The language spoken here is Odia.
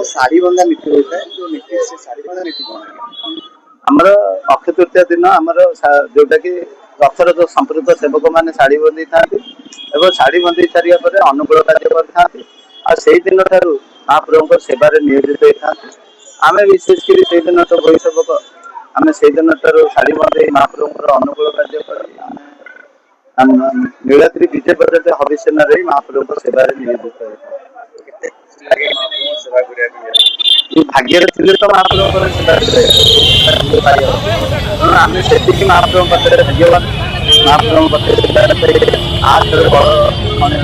ଶାଢୀ ବନ୍ଧା ନୀତି ହୋଇଥାଏ ଯୋଉ ନୀତି ସେ ଶାଢୀ ବନ୍ଧା ନୀତି କଣ? ଆମର ଅକ୍ଷୟ ତୃତୀୟା ଦିନ ଆମର ଯୋଉଟା କି ରଥର ଯୋଉ ସମ୍ପୃକ୍ତ ସେବକ ମାନେ ଶାଢୀ ବନ୍ଧେଇଥାନ୍ତି ଏବଂ ଶାଢୀ ବନ୍ଧେଇ ସାରିବା ପରେ ଅନୁକୂଳ କାର୍ଯ୍ୟ କରିଥାନ୍ତି। ଆଉ ସେଇ ଦିନ ଠାରୁ ମହାପ୍ରଭୁଙ୍କ ସେବାରେ ନିୟୋଜିତ ହେଇଥାନ୍ତି। ଆମେ ବିଶେଷ କରି ସେଇଦିନ ତ ବହି ସେବକ ଆମେ ସେଇଦିନ ଠାରୁ ଶାଢୀ ବନ୍ଧେଇ ମହାପ୍ରଭୁଙ୍କର ଅନୁକୂଳ କାର୍ଯ୍ୟ କରି ଆମେ ନୀଳାଦ୍ରି ବିଜେ ପର୍ଯ୍ୟନ୍ତ ହବିଷ୍ୟାନରେ ମହାପ୍ରଭୁଙ୍କ ସେବାରେ ନିୟୋଜିତ ହେଇଥାନ୍ତି। କେତେ ଖୁସି ଲାଗେ ମହାପ୍ରଭୁଙ୍କ ସେବା କରିବା ପାଇଁ। ଭାଗ୍ୟରେ ଥିଲେ ତ ମହାପ୍ରଭୁଙ୍କର ସେବା ପାଇବ। ତେଣୁ ଆମେ ସେତିକି ମହାପ୍ରଭୁଙ୍କ ପାଖରେ ଭାଗ୍ୟବାନ। ମହାପ୍ରଭୁଙ୍କ ପାଖରେ ସେବା ଆ ବଡ ମାନେ